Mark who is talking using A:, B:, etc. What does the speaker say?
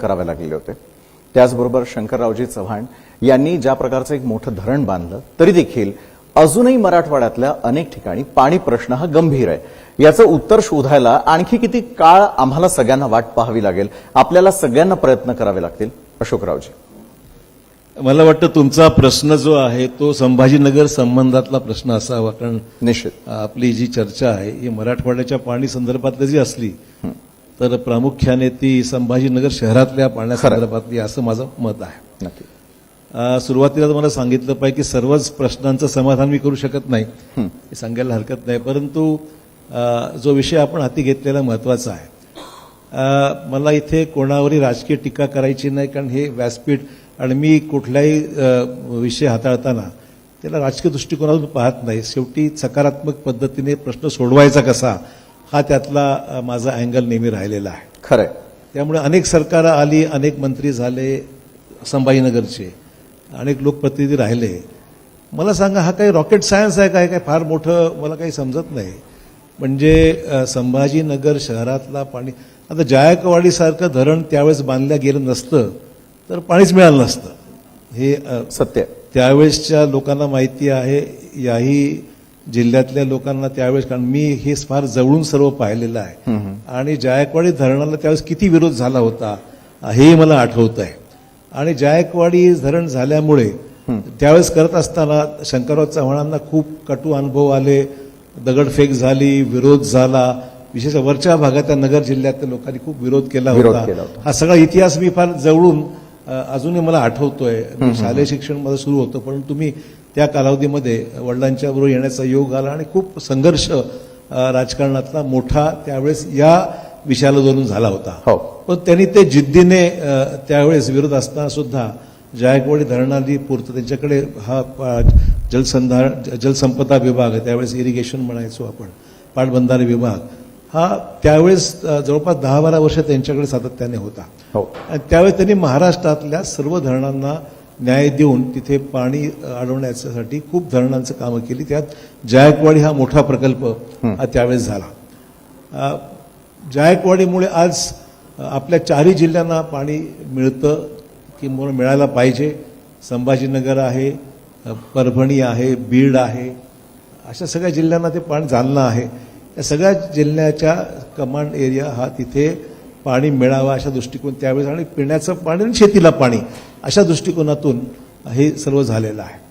A: करावे लागलेले होते। त्याचबरोबर शंकररावजी चव्हाण यांनी ज्या प्रकारचं एक मोठं धरण बांधलं तरी देखील अजूनही मराठवाड्यातल्या अनेक ठिकाणी पाणी प्रश्न हा गंभीर आहे। याचं उत्तर शोधायला आणखी किती काळ आम्हाला सगळ्यांना वाट पाहावी लागेल, आपल्याला सगळ्यांना प्रयत्न करावे लागतील? अशोकरावजी,
B: मला वाटतं तुमचा प्रश्न जो आहे तो संभाजीनगर संबंधातला प्रश्न असावा, कारण
A: निश्चित
B: आपली जी चर्चा आहे ही मराठवाड्याच्या पाणी संदर्भातली जी असली तर प्रामुख्याने ती संभाजीनगर शहरातल्या पाण्यासंदर्भातली असं माझं मत आहे।
A: नक्की
B: सुरुवातीला तुम्हाला सांगितलं पाहिजे की सर्वच प्रश्नांचं समाधान मी करू शकत नाही, हे सांगायला हरकत नाही, परंतु जो विषय आपण हाती घेतलेला महत्वाचा आहे। मला इथे कोणावरही राजकीय टीका करायची नाही, कारण हे व्यासपीठ आणि मी कुठलाही विषय हाताळताना त्याला राजकीय दृष्टिकोनातून पाहत नाही। शेवटी सकारात्मक पद्धतीने प्रश्न सोडवायचा कसा हा त्यातला माझा अँगल नेहमी राहिलेला आहे।
A: खरंय,
B: त्यामुळे अनेक सरकार आली, अनेक मंत्री झाले संभाजीनगरचे, अनेक लोकप्रतिनिधी राहिले। मला सांगा, हा काही रॉकेट सायन्स आहे काय? फार मोठं मला काही समजत नाही। म्हणजे संभाजीनगर शहरातला पाणी, आता जायकवाडीसारखं धरण त्यावेळेस बांधलं गेलं नसतं तर पाणीच मिळालं नसतं, हे
A: सत्य।
B: त्यावेळेसच्या लोकांना माहिती आहे, याही जिल्ह्यातल्या लोकांना त्यावेळेस, कारण मी हे फार जवळून सर्व पाहिलेलं आहे। आणि जायकवाडी धरणाला त्यावेळेस किती विरोध झाला होता हेही मला आठवत आहे। आणि जायकवाडी धरण झाल्यामुळे त्यावेळेस करत असताना शंकरराव चव्हाणांना खूप कटू अनुभव आले, दगडफेक झाली, विरोध झाला, विशेष वरच्या भागातल्या नगर जिल्ह्यातल्या लोकांनी खूप विरोध केला होता। हा सगळा इतिहास मी फार जवळून अजूनही मला आठवतोय। शालेय शिक्षण माझं सुरू होतं, परंतु मी त्या कालावधीमध्ये वडिलांच्या बरोबर येण्याचा योग आला आणि खूप संघर्ष राजकारणातला मोठा त्यावेळेस या विषयाला धरून झाला होता। पण त्यांनी ते जिद्दीने त्यावेळेस विरोध असताना सुद्धा जायकवाडी धरणाची पूर्त त्यांच्याकडे हा जलसंपदा विभाग, त्यावेळेस इरिगेशन म्हणायचो आपण, पाटबंधारे विभाग, हा त्यावेळेस जवळपास 10-12 वर्ष त्यांच्याकडे सातत्याने होता। आणि त्यावेळेस त्यांनी महाराष्ट्रातल्या सर्व धरणांना न्याय देऊन तिथे पाणी अडवण्यासाठी खूप धरणांचं कामं केली। त्यात जायकवाडी हा मोठा प्रकल्प त्यावेळेस झाला। जायकवाडीमुळे आज आपल्या 4ही जिल्ह्यांना पाणी मिळतं किंवा मिळायला पाहिजे। संभाजीनगर आहे, परभणी आहे, बीड आहे, अशा सगळ्या जिल्ह्यांना ते पाणी, जालना आहे, या सगळ्या जिल्ह्याच्या कमांड एरिया हा तिथे पाणी मिळावा अशा दृष्टिकोन त्यावेळेस, आणि पिण्याचं पाणी आणि शेतीला पाणी अशा दृष्टिकोनातून हे सर्व झालेलं आहे।